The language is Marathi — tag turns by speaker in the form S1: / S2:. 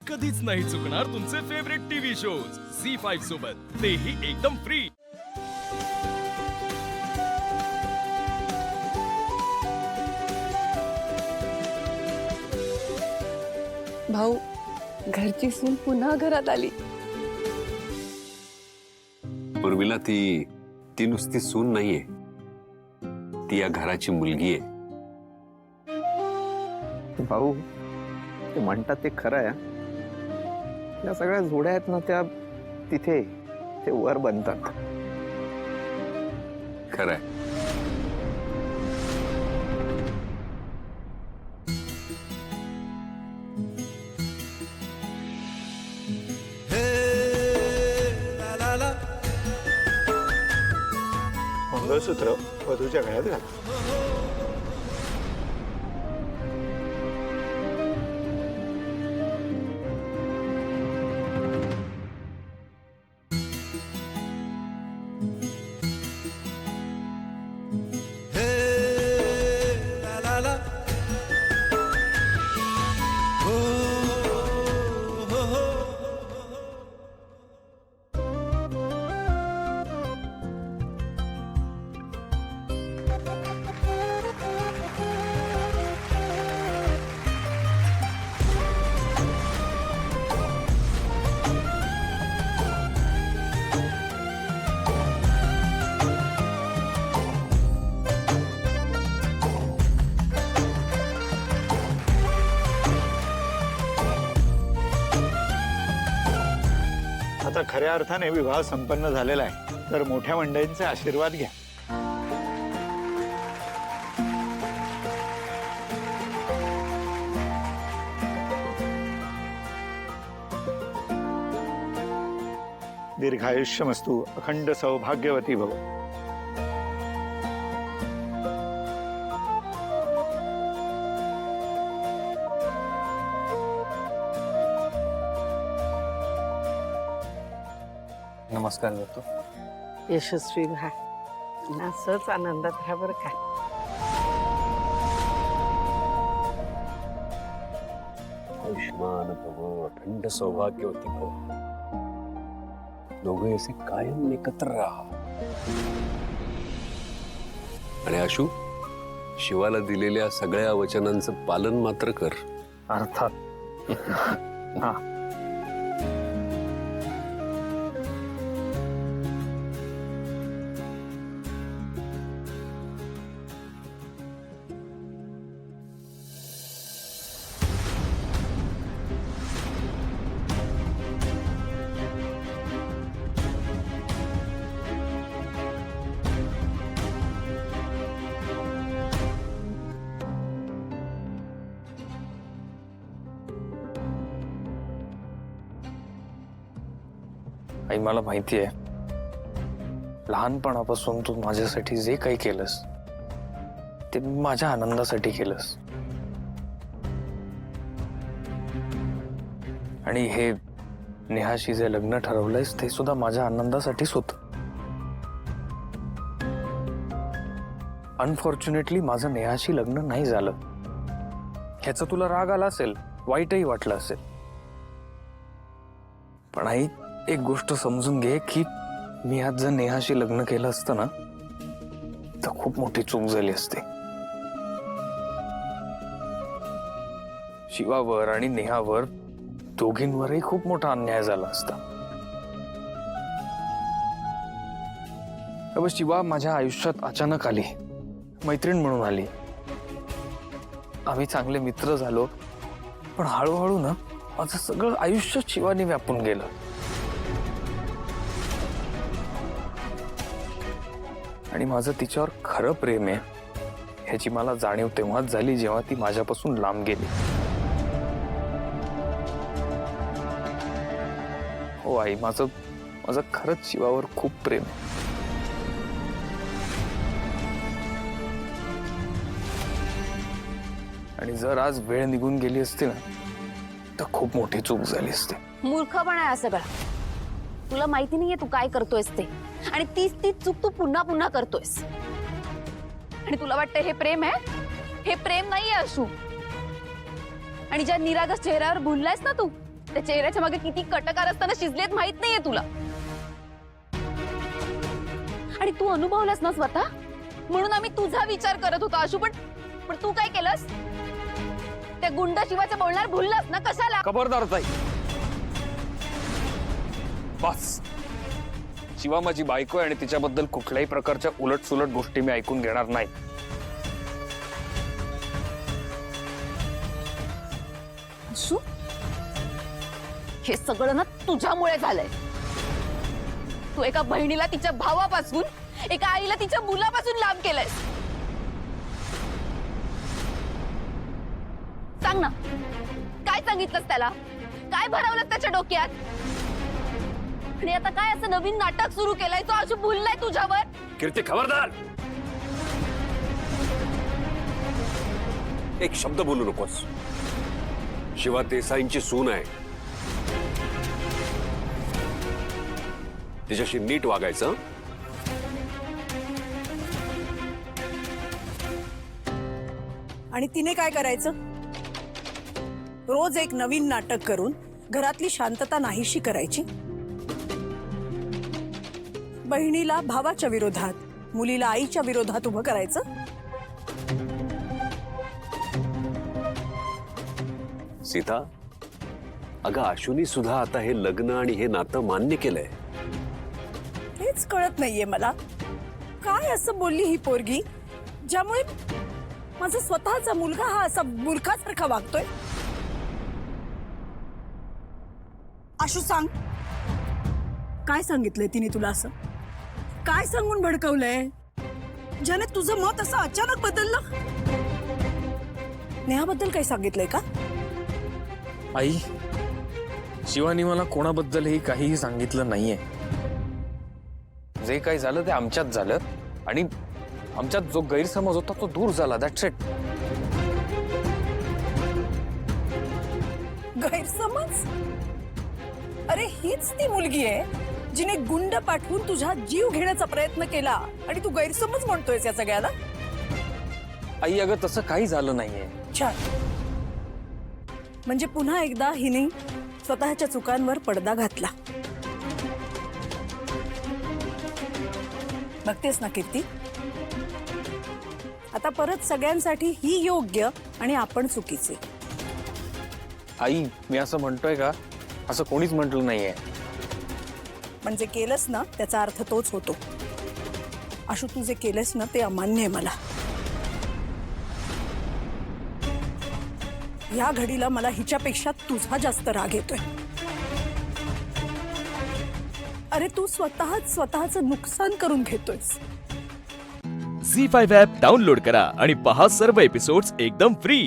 S1: कधीच नाही चुकणार तुमचे फेवरेट टीव्ही शोज झी5 सोबत, तेही एकदम फ्री।
S2: भाऊ, घरची सून पुन्हा घरात आली।
S3: पूर्वीला ती नुसती सून नाहीये, ती या घराची मुलगी आहे।
S4: भाऊ, ते म्हणतात ते खरं आहे। या सगळ्या जोड्या आहेत ना, त्या तिथे ते वर बनतात।
S3: खरं आहे।
S5: मंगळसूत्र वधूच्या गळ्यात घाला। आता खऱ्या अर्थाने विवाह संपन्न झालेला आहे, तर मोठ्या मंडळींचे आशीर्वाद घ्या। दीर्घायुष्यमस्तु, अखंड सौभाग्यवती भव।
S4: नमस्कार करतो।
S6: यशस्वी व्हा, असंच आनंदात राहा बरं का।
S3: आयुष्मान भव, अखंड सौभाग्यवती भव। दोघे असे कायम एकत्र राहा। आणि आशू, शिवाला दिलेल्या सगळ्या वचनांचं पालन मात्र कर।
S4: अर्थात। हा,
S7: आई, मला माहिती आहे, लहानपणापासून तू माझ्यासाठी जे काही केलंस ते माझ्या आनंदासाठी केलंस। आणि हे नेहाशी जे लग्न ठरवलंयस ते सुद्धा माझ्या आनंदासाठीच होतं। अनफॉर्च्युनेटली माझं नेहाशी लग्न नाही झालं, ह्याचा तुला राग आला असेल, वाईटही वाटलं असेल। पण आई, एक गोष्ट समजून घे की मी आज जर नेहाशी लग्न केलं असतं ना, तर खूप मोठी चूक झाली असती। शिवावर आणि नेहावर दोघींवरही खूप मोठा अन्याय झाला असता। अगं, शिवा माझ्या आयुष्यात अचानक आली, मैत्रीण म्हणून आली। आम्ही चांगले मित्र झालो, पण हळूहळू ना माझं सगळं आयुष्य शिवाने व्यापून गेलं। आणि माझं तिच्यावर खरं प्रेम आहे ह्याची मला जाणीव तेव्हाच झाली जेव्हा ती माझ्यापासून लांब गेली। हो आई, माझं खरंच शिवावर खूप प्रेम आहे। आणि जर आज वेळ निघून गेली असती ना, तर खूप मोठी चूक झाली असती।
S8: मूर्खपणा आहे सगळा। तुला माहिती नाहीये तू काय करतोयस ते, आणि तीच चूक तू पुन्हा पुन्हा करतोयस। आणि तुला वाटतं हे प्रेम आहे? हे प्रेम नाहीये अशू। आणि ज्या निरागस चेहऱ्यावर भुललायस ना तू, त्या चेहऱ्याच्या मागे किती कटकार असताना शिजलेत माहित नाहीये तुला. आणि तू अनुभवलास ना स्वतः, म्हणून आम्ही तुझा विचार करत होतो आशू. पण तू काय केलंस? त्या गुंड शिवाचं बोलणार भुललास ना? कशाला?
S7: खबरदार ताई, बस. शिवा माझी बायको आहे आणि तिच्याबद्दल कुठल्याही प्रकारच्या उलटसुलट गोष्टी मी ऐकून घेणार नाही.
S8: आशू, हे सगळं ना तुझ्यामुळे झालंय. तू एका बहिणीला तिच्या भावापासून, एका आईला तिच्या मुलापासून लांब केलंयस. सांग ना, काय सांगितलंस त्याला? काय भरवलंस त्याच्या डोक्यात? आणि आता काय असं नवीन नाटक सुरू केलंय तो आशू भुललाय तुझ्यावर?
S3: कीर्ती, खबरदार. एक शब्द बोलू नकोस. शिवा देसाईंची सून आहे, तिच्याशी नीट वागायचं.
S9: आणि तिने काय करायचं? रोज एक नवीन नाटक करून घरातली शांतता नाहीशी करायची. बहिणीला भावाच्या विरोधात, मुलीला आईच्या विरोधात उभं करायचं.
S3: सीता, अगं आशुनी सुद्धा आता हे लग्न आणि हे नातं मान्य केलंय.
S9: हेच कळत नाहीये मला, काय असं बोलली ही पोरगी ज्यामुळे माझा स्वतःचा मुलगा हा असा मूर्खासारखा वागतोय. आशू, सांग, काय सांगितलंय तिने तुला? असं काय सांगून भडकवलंय ज्याने तुझं मत असं अचानक बदललं? नेहाबद्दल काही सांगितलंय का?
S7: आई, शिवानी मला कोणाबद्दलही काहीही सांगितलं नाहीये. जे काही झालं ते आमच्यात झालं आणि आमच्यात जो गैरसमज होता तो दूर झाला. That's it.
S9: गैरसमज? अरे हीच ती मुलगी आहे जिने गुंड पाठवून तुझा जीव घेण्याचा प्रयत्न केला आणि तू गैरसमज म्हणतोयस या सगळ्याला?
S7: आई, अगं तसं काही झालं नाहीये.
S9: छान. म्हणजे पुन्हा एकदा हिने स्वतःच्या चुकांवर पडदा घातला. बघतेस ना कीर्ती, आता परत सगळ्यांसाठी ही योग्य आणि आपण चुकीचे.
S7: आई, मी असं म्हणतोय का? असं कोणीच म्हटलं नाहीये.
S9: म्हणजे केलंस ना त्याचा अर्थ तोच होतो. आशू, तू जे केलंस ना ते अमान्य आहे मला. या घडीला मला हिच्यापेक्षा तुझा जास्त राग येतोय. अरे तू स्वतःचं नुकसान करून घेतोयस.
S1: झी5 ॲप डाउनलोड करा आणि पहा सर्व एपिसोड्स एकदम फ्री.